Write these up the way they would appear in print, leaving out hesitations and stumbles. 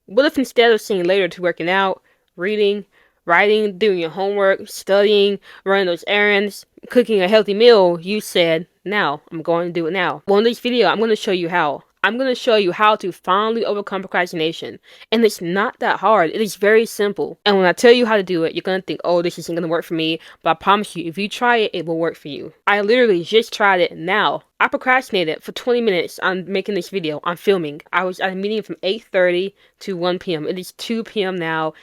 What if instead of saying later to working out, reading, writing, doing your homework, studying, running those errands, cooking a healthy meal, you said, now, I'm going to do it now. Well, in this video, I'm going to show you how. I'm going to show you how to finally overcome procrastination. And it's not that hard. It is very simple. And when I tell you how to do it, you're going to think, oh, this isn't going to work for me. But I promise you, if you try it, it will work for you. I literally just tried it now. I procrastinated for 20 minutes on making this video, on filming. I was at a meeting from 8:30 to 1 p.m. It is 2 p.m. now.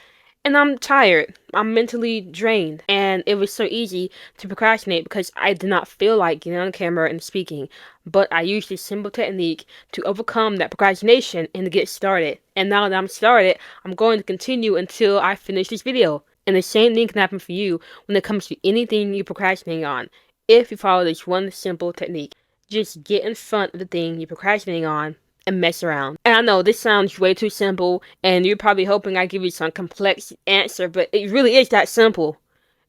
And I'm tired. I'm mentally drained. And it was so easy to procrastinate because I did not feel like getting on camera and speaking. But I used this simple technique to overcome that procrastination and to get started. And now that I'm started, I'm going to continue until I finish this video. And the same thing can happen for you when it comes to anything you're procrastinating on. If you follow this one simple technique, just get in front of the thing you're procrastinating on and mess around. And I know this sounds way too simple, and you're probably hoping I give you some complex answer, but it really is that simple.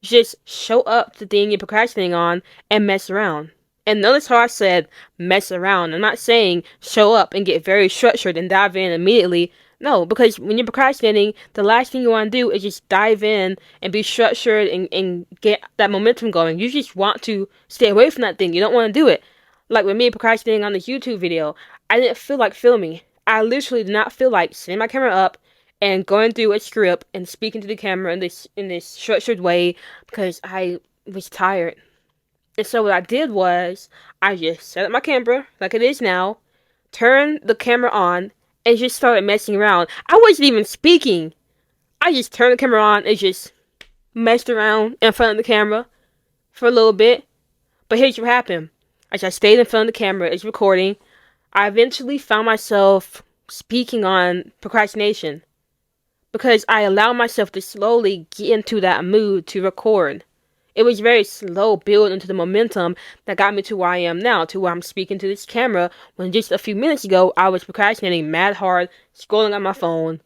Just show up to the thing you're procrastinating on and mess around. And notice how I said mess around. I'm not saying show up and get very structured and dive in immediately. No, because when you're procrastinating, the last thing you want to do is just dive in and be structured and get that momentum going. You just want to stay away from that thing. You don't want to do it. Like with me procrastinating on this YouTube video, I didn't feel like filming. I literally did not feel like setting my camera up and going through a script and speaking to the camera in this structured way because I was tired. And so what I did was I just set up my camera like it is now, turned the camera on, and just started messing around. I wasn't even speaking. I just turned the camera on and just messed around in front of the camera for a little bit. But here's what happened. As I stayed in front of the camera, it's recording, I eventually found myself speaking on procrastination because I allowed myself to slowly get into that mood to record. It was very slow build into the momentum that got me to where I am now, to where I'm speaking to this camera when just a few minutes ago I was procrastinating mad hard, scrolling on my phone,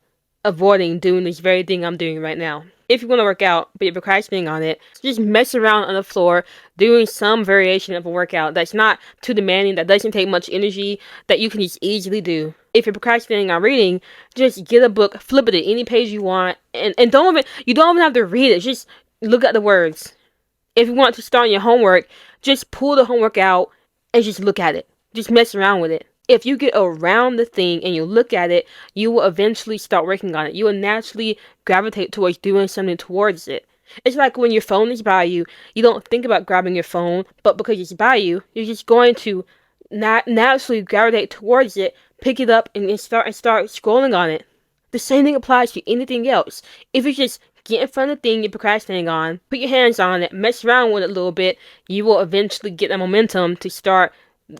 avoiding doing this very thing I'm doing right now. If you want to work out, but you're procrastinating on it, just mess around on the floor, doing some variation of a workout that's not too demanding, that doesn't take much energy, that you can just easily do. If you're procrastinating on reading, just get a book, flip it to any page you want, and you don't even have to read it, just look at the words. If you want to start your homework, just pull the homework out and just look at it. Just mess around with it. If you get around the thing and you look at it, you will eventually start working on it. You will naturally gravitate towards doing something towards it. It's like when your phone is by you, you don't think about grabbing your phone, but because it's by you, you're just going to naturally gravitate towards it, pick it up, and start scrolling on it. The same thing applies to anything else. If you just get in front of the thing you're procrastinating on, put your hands on it, mess around with it a little bit, you will eventually get the momentum to start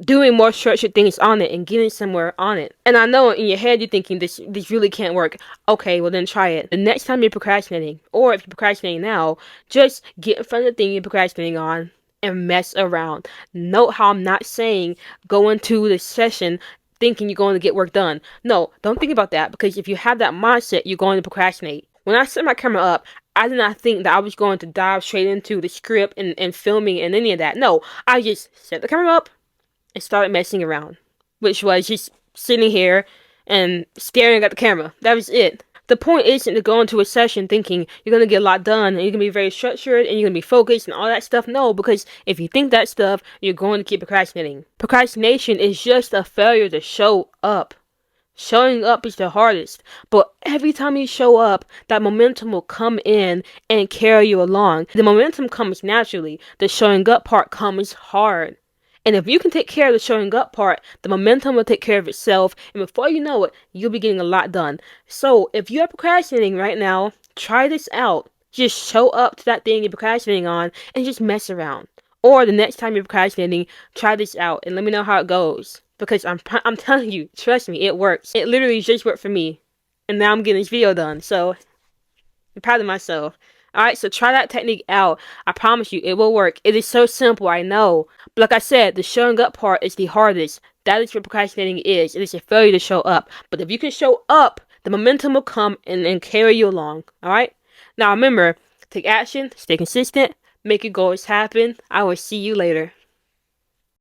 doing more structured things on it and getting somewhere on it. And I know in your head you're thinking this really can't work. Okay, well then try it. The next time you're procrastinating, or if you're procrastinating now, just get in front of the thing you're procrastinating on and mess around. Note how I'm not saying go into the session thinking you're going to get work done. No, don't think about that, because if you have that mindset, you're going to procrastinate. When I set my camera up, I did not think that I was going to dive straight into the script and filming and any of that. No, I just set the camera up and started messing around, which was just sitting here and staring at the camera. That was it. The point isn't to go into a session thinking you're going to get a lot done and you're going to be very structured and you're going to be focused and all that stuff. No, because if you think that stuff, you're going to keep procrastinating. Procrastination is just a failure to show up. Showing up is the hardest, but every time you show up, that momentum will come in and carry you along. The momentum comes naturally. The showing up part comes hard. And if you can take care of the showing up part, the momentum will take care of itself. And before you know it, you'll be getting a lot done. So if you're procrastinating right now, try this out. Just show up to that thing you're procrastinating on and just mess around. Or the next time you're procrastinating, try this out and let me know how it goes. Because I'm telling you, trust me, it works. It literally just worked for me. And now I'm getting this video done. So I'm proud of myself. Alright, so try that technique out. I promise you, it will work. It is so simple, I know. But like I said, the showing up part is the hardest. That is what procrastinating is. It is a failure to show up. But if you can show up, the momentum will come and carry you along. Alright? Now remember, take action, stay consistent, make your goals happen. I will see you later.